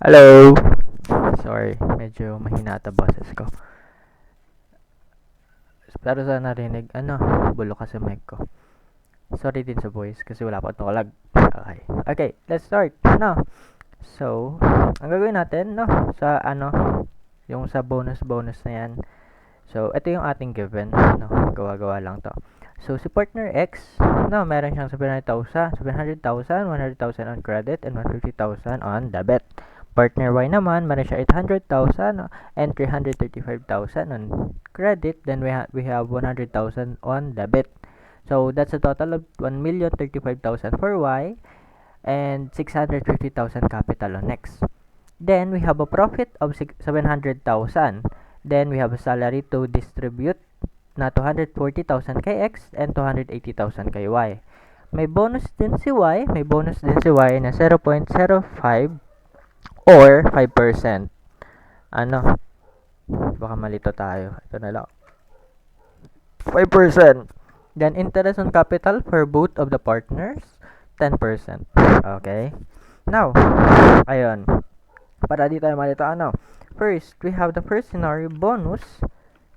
Hello! Sorry, medyo mahina ata boses ko. Pero sa narinig, bulok kasi mic ko. Sorry din sa voice kasi wala pa tulag. Okay, let's start. No. So, ang gagawin natin, no, sa yung sa bonus na yan. So, ito yung ating given, no, gawa-gawa lang to. So, si partner X, no, meron siyang 700,000 100,000 on credit, and 150,000 on debit. Partner Y naman, meron siya 800,000 and 335,000 on credit, then we have 100,000 on debit. So, that's a total of 1,035,000 for Y and 650,000 capital on X. Then, we have a profit of 700,000. Then, we have a salary to distribute na 240,000 kay X and 280,000 kay Y. May bonus din si Y, na 0.05 or 5%. Baka malito tayo. Ito na lang. 5%. Then, interest on capital for both of the partners, 10%. Okay? Now, ayun. Para di tayo malito, first, we have the first scenario, bonus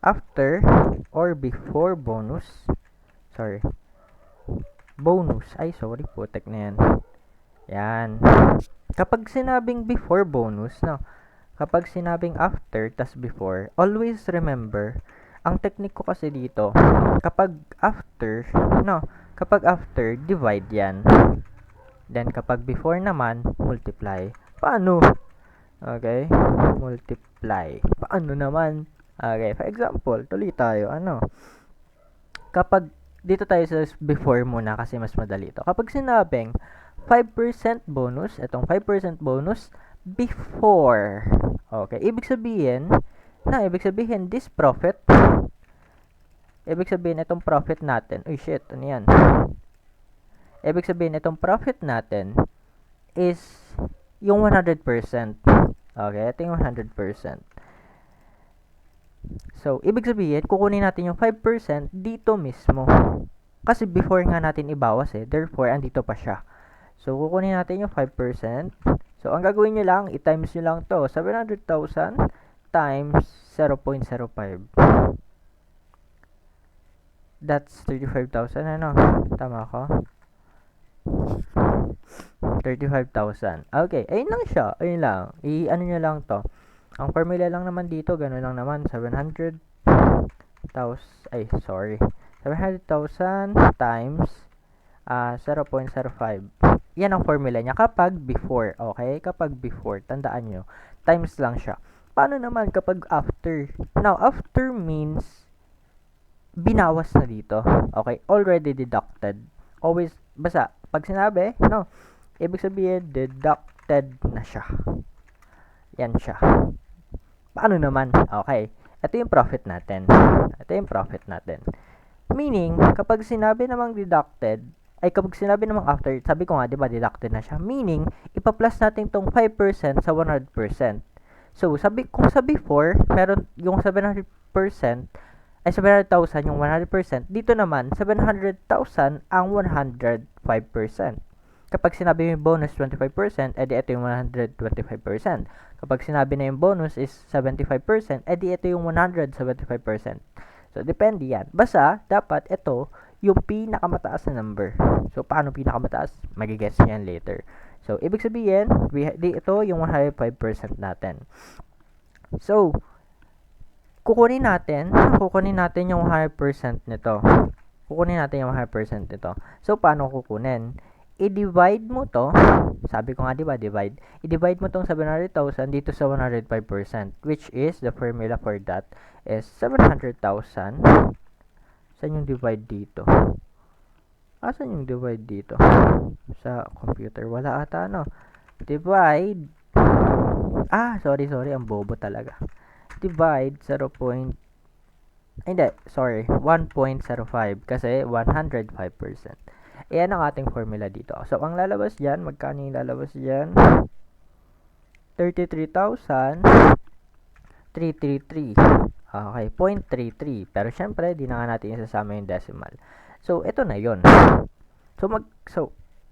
after or before bonus. Sorry. Bonus. Ay, sorry po. Tek na yan. Yan. Kapag sinabing before bonus, kapag sinabing after, tas before, always remember, ang technique ko kasi dito, kapag after, divide yan. Then, kapag before naman, multiply. Paano? Okay? Multiply. Paano naman? Okay, for example, tuloy tayo. Kapag, dito tayo sa before muna kasi mas madali ito. Kapag sinabing 5% bonus, itong 5% bonus, before. Okay, ibig sabihin, this profit, ibig sabihin, itong profit natin, ano yan? Ibig sabihin, itong profit natin is yung 100%. Okay, ito yung 100%. So, ibig sabihin, kukunin natin yung 5% dito mismo. Kasi before nga natin ibawas therefore, andito pa siya. So, kukunin natin yung 5%. So, ang gagawin nyo lang, i-times nyo lang to. 700,000 times 0.05. That's 35,000, Tama ko? 35,000. Okay, ayun lang siya. Ayun lang. I-ano nyo lang to. Ang formula lang naman dito, gano'n lang naman. 700,000 times 0.05. Yan ang formula niya kapag before. Okay? Kapag before, tandaan nyo. Times lang siya. Paano naman kapag after? Now, after means binawas na dito. Okay? Already deducted. Always, basta, pag sinabi, ibig sabihin, deducted na siya. Yan siya. Paano naman? Okay. Ito yung profit natin. Meaning, kapag sinabi namang deducted, kapag sinabi namang after, sabi ko nga, di ba, deducted na siya. Meaning, ipa-plus natin tong 5% sa 100%. So, kung sa before, meron yung 700%, 700,000 yung 100%. Dito naman, 700,000 ang 105%. Kapag sinabi yung bonus 25%, edi ito yung 125%. Kapag sinabi na yung bonus is 75%, edi ito yung 175%. So, depende yan. Basta, dapat ito yung pinakamataas na number. So, paano pinakamataas? Magigets niyan later. So, ibig sabihin, ito yung 105% natin. So, kukunin natin yung 100% nito. So, paano kukunin? I-divide mo to, sabi ko nga diba, i-divide mo tong 700,000 dito sa 105%, which is, the formula for that is 700,000, saan yung divide dito? Saan yung divide dito? Sa computer, wala ata, divide, sorry, ang bobo talaga. Divide 1.05 kasi 105%. Ayan ang ating formula dito. So, ang lalabas dyan, magkano yung lalabas dyan? 33,333. Okay, 0.33. Pero, syempre, di na nga natin isasama yung decimal. So, ito na yon.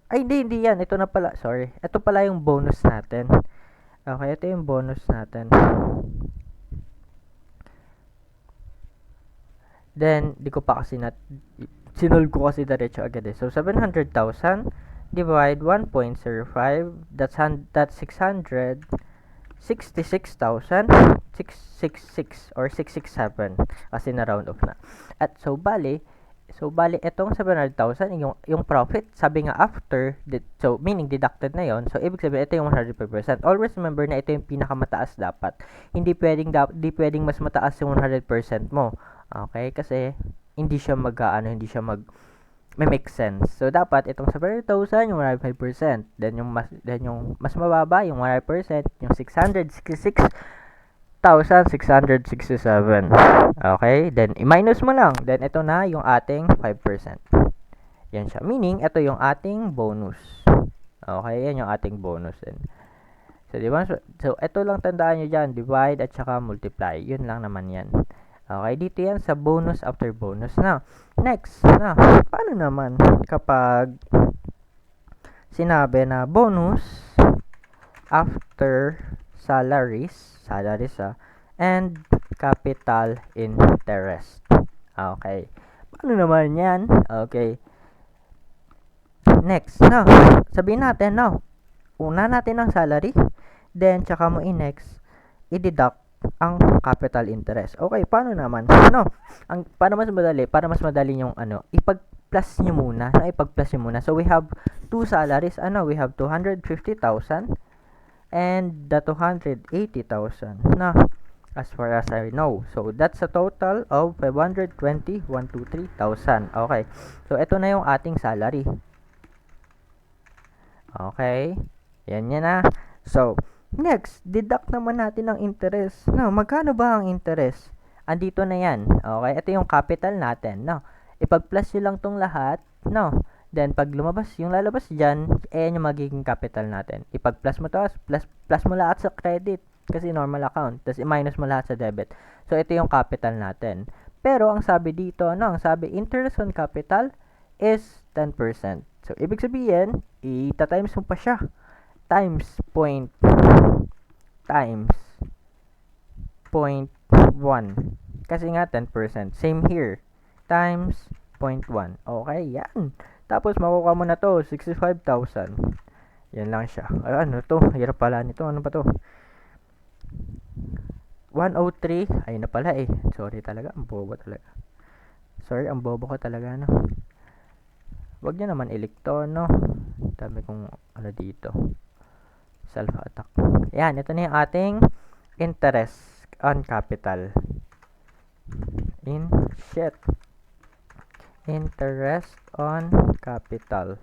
Hindi yan. Ito na pala. Sorry. Ito pala yung bonus natin. Okay, ito yung bonus natin. Then, di ko pa kasi sinulve ko kasi diretso agad eh. So, 700,000 divide 1.05, that's 666,666 or 667 kasi na round off na. At so bali itong 700,000 yung profit, sabi nga after, so meaning deducted na yon. So ibig sabihin ito yung 100%. Always remember na ito yung pinakamataas dapat. Hindi pwedeng mas mataas yung 100% mo. Okay? Kasi hindi siya hindi siya may make sense. So dapat itong 700,000 yung 105%, then yung mas mababa yung 100%, yung 666,667. Okay? Then i-minus mo lang. Then ito na yung ating 5%. Yan siya. Meaning ito yung ating bonus. Okay? Yan yung ating bonus din. So, di ba? So, ito lang tandaan nyo dyan. Divide at saka multiply. Yun lang naman yan. Okay, dito yan sa bonus after bonus. Now, next, paano naman kapag sinabi na bonus after salaries, and capital interest. Okay, paano naman yan? Okay, next, sabihin natin, una natin ang salary, then tsaka mo i-next, i-deduct ang capital interest. Okay, paano naman? Para mas madali yung ipag-plus nyo muna. Ipag-plus nyo muna. So, we have two salaries. We have 250,000 and the 280,000. As far as I know. So, that's a total of 520,123,000. Okay. So, ito na yung ating salary. Okay. Yan na. So, next, deduct naman natin ang interest. Magkano ba ang interest? Andito na yan. Okay, ito yung capital natin. Ipag-plus nyo lang tong lahat. Then, pag yung lalabas dyan, yung magiging capital natin. Ipag-plus mo to, plus mo lahat sa credit. Kasi normal account. Tapos, i-minus mo lahat sa debit. So, ito yung capital natin. Pero, ang sabi dito, ang sabi, interest on capital is 10%. So, ibig sabihin, ita-times mo pa siya. Times 0.1 kasi nga 10%. Same here. Times 0.1. Okay, yan. Tapos makukuha mo na to, 65,000. Yan lang siya. Ay, ano to? Hirap pala nito. Ano pa to? 103. Ay na pala eh. Sorry talaga. Ang bobo talaga. Sorry, ang bobo ko talaga, Wag niyo naman ilikto, Dami kong dito. Self-attack. Yan, ito na yung ating interest on capital. Interest on capital.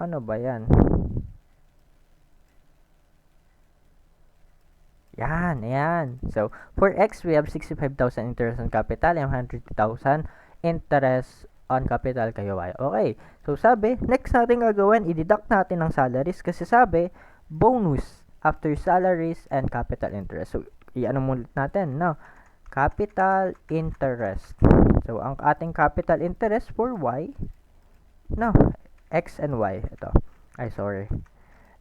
Ano ba yan? Yan. So, for X, we have 65,000 interest on capital and 100,000 interest on capital kayo Y. Okay. So, sabi, next natin gagawin, i-deduct natin ang salaries kasi sabi, bonus after salaries and capital interest. So, i-ano muna natin, capital interest. So, ang ating capital interest for Y, X and Y. Ito. Ay, sorry.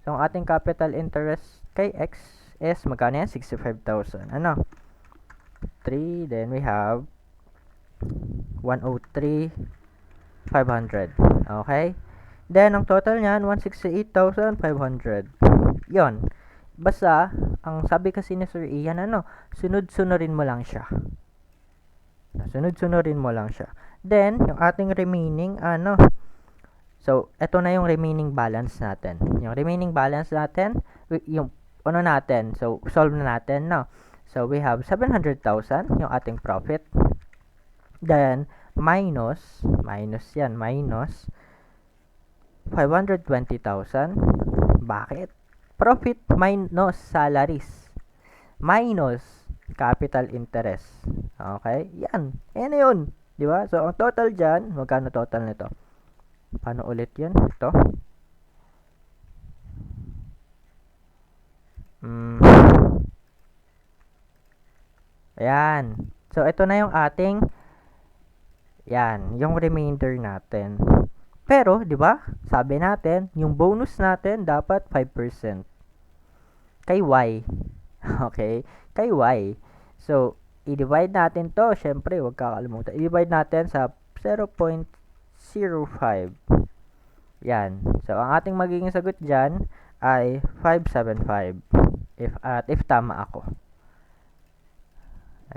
So, ang ating capital interest kay X is, magkano yan? 65,000. 3, then we have 103,500. Okay? Then, ang total niyan, 168,500. Yon. Basta, ang sabi kasi ni Sir Ian, sunod-sunurin mo lang siya. Then, yung ating remaining, so, eto na yung remaining balance natin. Yung remaining balance natin, yung, natin, so, solve na natin, So, we have 700,000, yung ating profit. Then, minus 520,000. Bakit? Profit minus salaries. Minus capital interest. Okay? Yan. Yan na yun. Diba? So, ang total dyan, magkano total nito? Paano ulit yun? Ito. Ayan. So, ito na yung ating yung remainder natin. Pero, di ba? Sabi natin, yung bonus natin dapat 5%. kay y. Okay? Kay y. So, i-divide natin to. Syempre, huwag kakalimutan. I-divide natin sa 0.05. Yan. So, ang ating magiging sagot dyan ay 575. If tama ako.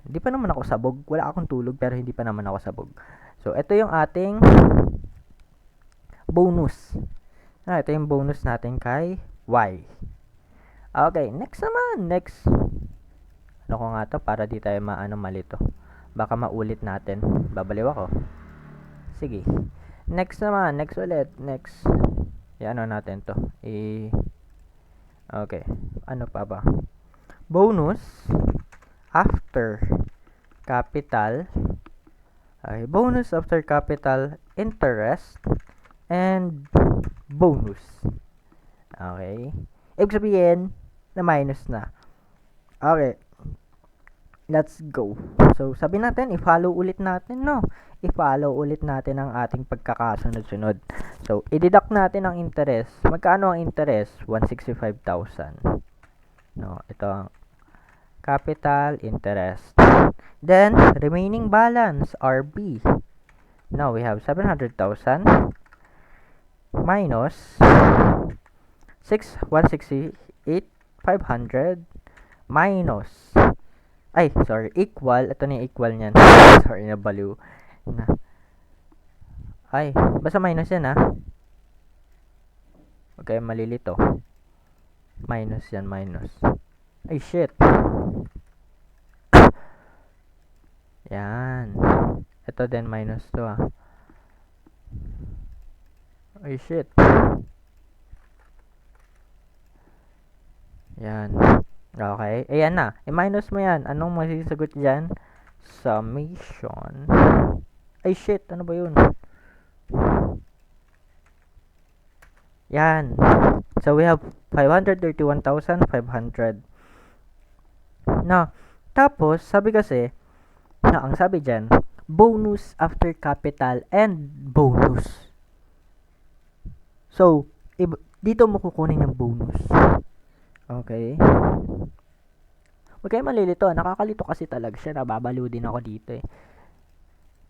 Hindi pa naman ako sabog. Wala akong tulog pero hindi pa naman ako sabog. So, ito yung ating bonus. Ito yung bonus natin kay y. Okay, next naman. Next. Ano ko nga to para di tayo malito. Baka maulit natin. Babaliw ako. Sige. Next naman. Next ulit. Next. Ano natin to. Okay. Ano pa ba? Bonus after capital. Okay. Bonus after capital, interest, and bonus. Okay. Ibig sabihin, na minus na. Okay. Let's go. So, sabi natin, i-follow ulit natin, no? I-follow ulit natin ang ating pagkakasunod-sunod. So, i-deduct natin ang interest. Magkano ang interest? 165,000. No, ito ang capital interest. Then, remaining balance, RB. Now, we have 700,000 minus 168,500 minus equal. Ito na yung equal niyan. Sorry, nabaliw. Basta minus yan, ha? Okay, malilito. Minus yan, minus. Shit. Yan. Ito din, minus to, ha? Shit. Yan. Okay. Ayan na. I-minus mo yan. Anong masisagot dyan? Summation. Shit. Ano ba yun? Yan. So, we have 531,500. Na, tapos, sabi kasi, ang sabi dyan, bonus after capital and bonus. So, dito mo kukunin yung bonus. Okay. Huwag kayo malilito. Nakakalito kasi talaga siya. Nababaliw din ako dito eh.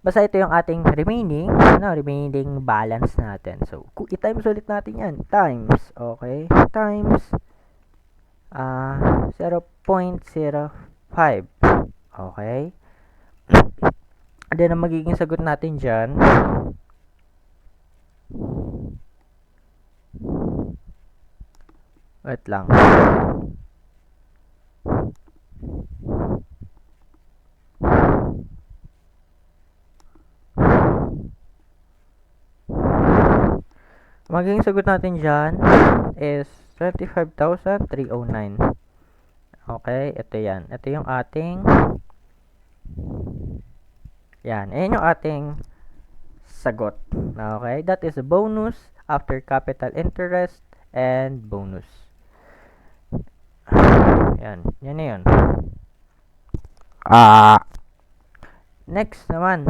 Basta ito yung ating remaining balance natin. So, i-times ulit natin yan. Times. Okay. Times 0.05. Okay. And then, ang magiging sagot natin dyan, wait lang. Magiging sagot natin dyan is 25,309. Okay, ito yan. Ito yung ating ayan yung ating sagot. Okay, that is a bonus after capital interest and bonus. Yan na yun. Next naman.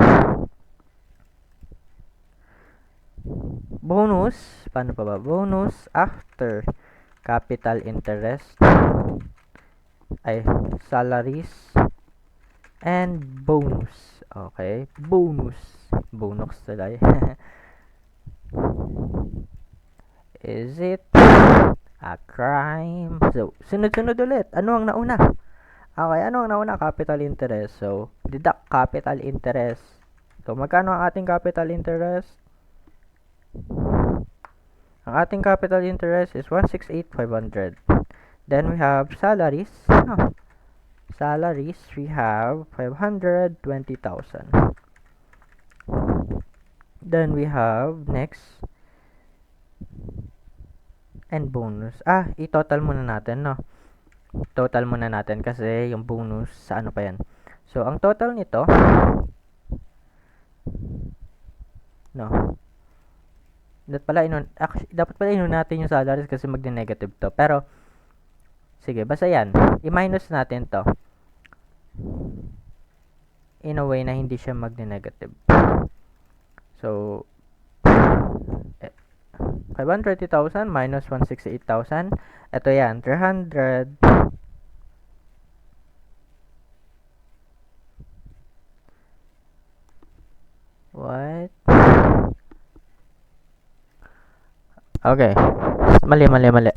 Bonus, paano pa ba? Bonus after capital interest, salaries, and bonus. Okay, bonus talaga. Is it a crime? So, sunod-sunod ulit. Ano ang nauna? Okay, ano ang nauna? Capital interest. So, deduct capital interest. So, magkano ang ating capital interest? Ang ating capital interest is 168,500. Then, we have salaries. Salaries, we have 520,000. Then, we have next and bonus. I-total muna natin, no? Total muna natin kasi yung bonus sa ano pa yan. So, ang total nito, no? Dapat pala inun natin yung salaries kasi magne-negative to. Pero, sige, basta yan. I-minus natin to. In a way na hindi siya magne-negative. So, 520,000 minus 168,000. Ito yan, 300. What? Okay. Mali.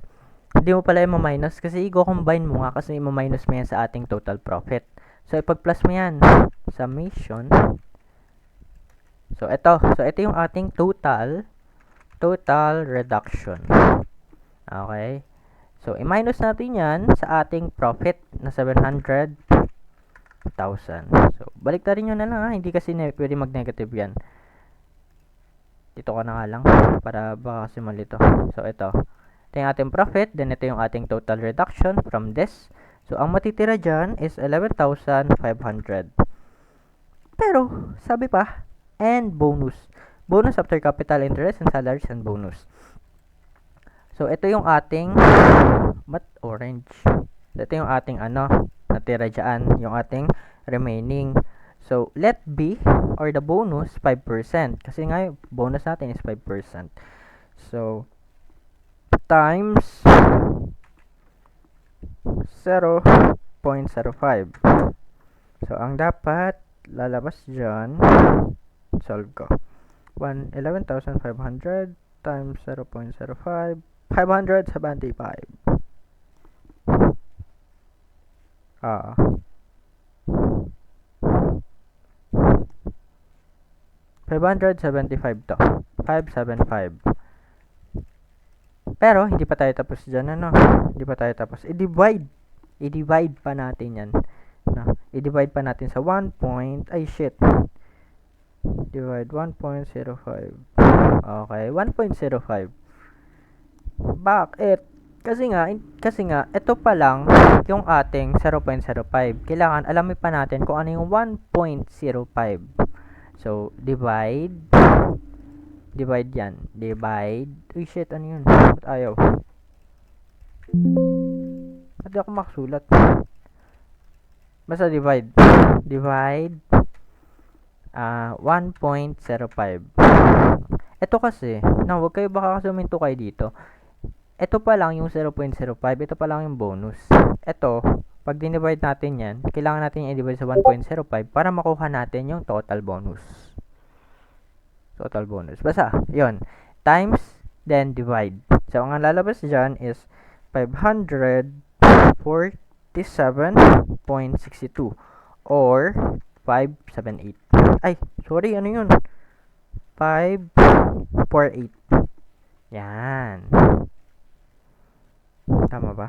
Hindi mo pala i-minus kasi i-combine mo nga kasi i-minus mo yan sa ating total profit. So, ipag-plus mo yan. Summation. So, ito yung ating total reduction. Okay? So, i-minus natin yan sa ating profit na 700,000. So, balik na rin yun na lang ha. Hindi kasi pwede mag-negative yan. Dito ka na nga lang para baka kasi mali to. So, ito yung ating profit. Then, ito yung ating total reduction from this. So, ang matitira dyan is 11,500. Pero, sabi pa, and bonus. Bonus after capital, interest, and salaries, and bonus. So, ito yung ating orange. Ito yung ating natira dyan. Yung ating remaining. So, let B or the bonus 5%. Kasi nga, yung bonus natin is 5%. So, times 0.05. So, ang dapat lalabas dyan, solve ko. 11,500 times 0.05, 575. 575 to. 575. Pero, hindi pa tayo tapos dyan, Hindi pa tayo tapos. I-divide pa natin yan. I-divide pa natin sa 1 point. Ay, shit. Divide 1.05. Okay, 1.05. Bakit? Kasi nga, ito pa lang yung ating 0.05. Kailangan alamin pa natin kung ano yung 1.05. So, divide yan. Divide. Uy, shit, ano yun? Ba't ayaw? Hindi ako makasulat. Basta divide. Divide 1.05. Ito kasi, huwag kayo baka kasi uminto kayo dito. Ito pa lang yung 0.05. Ito pa lang yung bonus. Ito, pag dinivide natin yan, kailangan natin yung i-divide sa 1.05 para makuha natin yung total bonus. Total bonus. Basta, yun. Times, then divide. So, ang lalabas dyan is 547.62 or 578. Ay, sorry, ano yun? 548. Yan. Tama ba?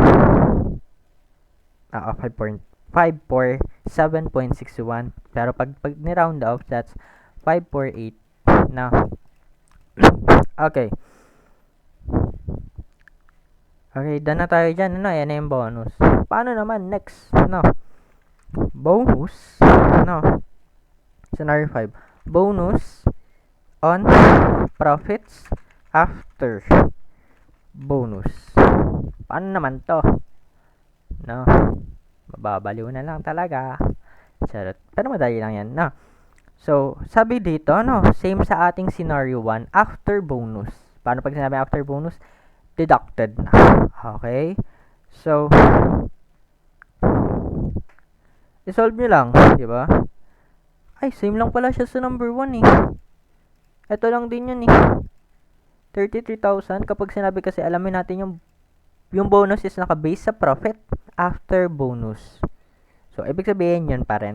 547.61. Pero pag ni-round off, that's 548 na. Okay. Okay, done na tayo dyan. Yan na yung bonus. Paano naman? Next. Bonus. Scenario 5. Bonus on profits after bonus. Paano naman to? Mababaliw na lang talaga. Charot. Pero madali lang yan. So, sabi dito, same sa ating scenario 1, after bonus. Paano pag sinabi after bonus? Deducted na. Okay? So, i-solve nyo lang. Diba? Ay, same lang pala siya sa number 1 eh. Ito lang din yun eh. 33,000. Kapag sinabi kasi, alamin natin yung bonus is naka-base sa profit after bonus. So, ibig sabihin yun pa rin.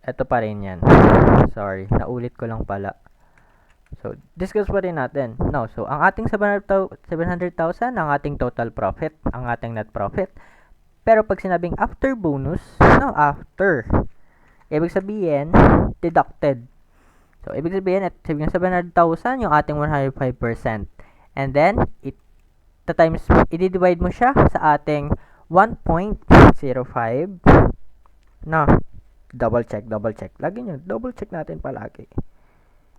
Ito pa rin yan. Sorry, naulit ko lang pala. So, discuss pa rin natin. So, ang ating 700,000, ang ating total profit, ang ating net profit. Pero pag sinabing after bonus, after. Ibig sabihin, deducted. So, ibig sabihin, yung 700,000, yung ating 105%. And then, i-divide mo siya sa ating 1.05. Double check. Lagi nyo, double check natin palagi.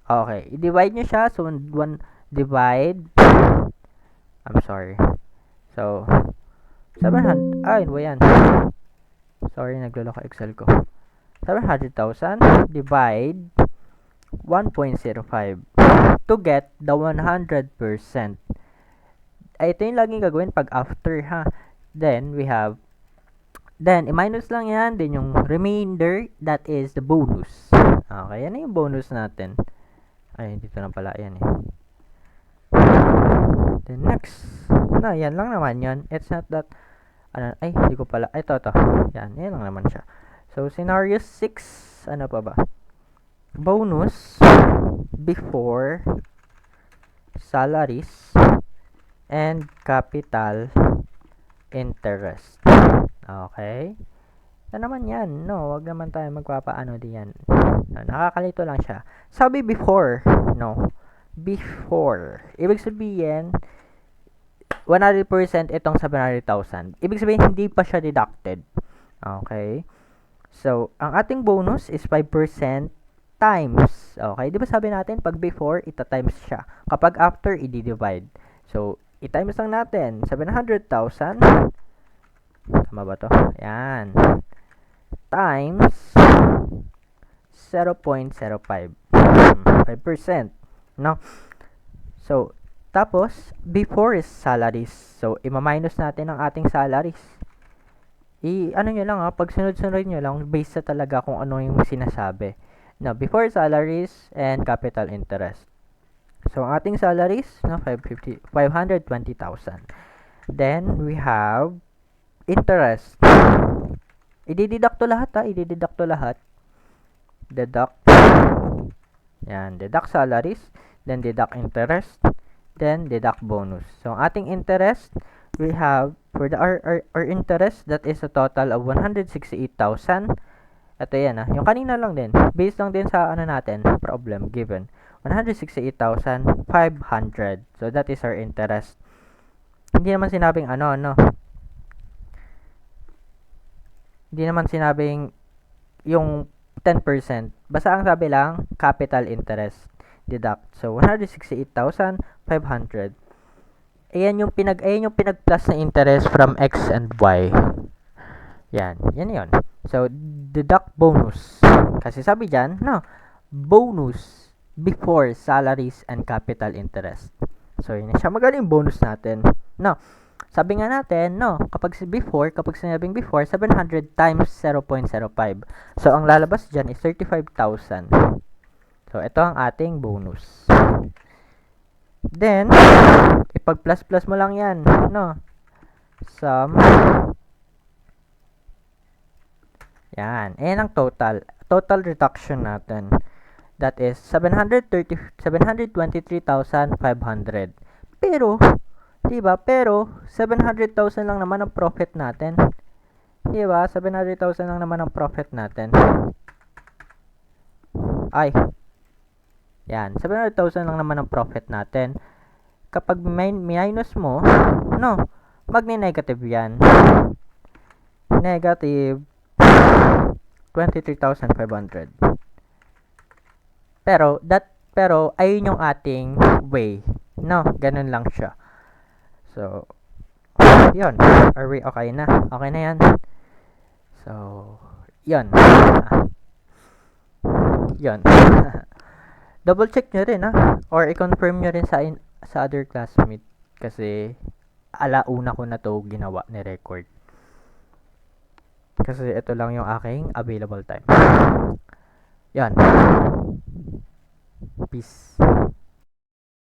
Okay, i-divide nyo siya. So, 1 divide. I'm sorry. So, 700. Ano ba yan? Sorry, nagluloko Excel ko. 700,000 divide 1.05 to get the 100%. Ito yung laging gagawin pag after ha. Then, i-minus lang yan. Then, yung remainder, that is the bonus. Okay, yan na yung bonus natin. Ay, dito na pala yan eh. Then, next. No, yan lang naman yan. It's not that, hindi ko pala. Ito. Yan lang naman siya. So, scenario 6, ano pa ba? Bonus before salaries and capital interest. Okay? Ito naman yan. No, wag naman tayo magpapaano diyan. No, nakakalito lang siya. Sabi before. No. Before. Ibig sabihin, 100% itong 700,000. Ibig sabihin, hindi pa siya deducted. Okay? So, ang ating bonus is 5% times. Okay? Di ba sabi natin, pag before, ita-times siya. Kapag after, i-divide. So, i-times lang natin. 700,000. Tama ba to? Yan. Times 0.05. 5%. No? So, tapos, before is salaries. So, ima-minus natin ang ating salaries. Ano nyo lang pag sunod-sunod nyo lang, based sa talaga kung ano yung sinasabi. Now, before salaries and capital interest. So, ang ating salaries, 520,000. Then, we have interest. I-deduct to lahat i-deduct to lahat. Deduct. Yan, deduct salaries, then deduct interest, then deduct bonus. So, ang ating interest, we have, for the our interest, that is a total of 168,000. Ito yan yung kanina lang din. Based lang din sa natin, problem given. 168,500. So, that is our interest. Hindi naman sinabing Hindi naman sinabing yung 10%. Basta ang sabi lang, capital interest deduct. So, 168,500. Ayan yung pinag-plus na interest from X and Y. Yan yun. So, deduct bonus. Kasi sabi dyan, bonus before salaries and capital interest. So, yun siya. Magaling bonus natin. Sabi nga natin, kapag sinabing before, 700 times 0.05. So, ang lalabas dyan is 35,000. So, ito ang ating bonus. Then, ipag-plus-plus mo lang yan, Sum. Yan. Ayan ang total. Total reduction natin. That is 723,500. Pero, diba? Pero, 700,000 lang naman ang profit natin. Diba? 700,000 lang naman ang profit natin. Yan. 700,000 lang naman ang profit natin. Kapag minus mo, magni-negative yan. Negative 23,500. Pero ayun yung ating way. Ganun lang siya. So, yun. Are we okay na? Okay na yan. So, yun. Yun. Double check nyo rin, or i-confirm nyo rin sa other classmate. Kasi, alauna ko na to ginawa ni record. Kasi ito lang yung aking available time. Yan. Peace.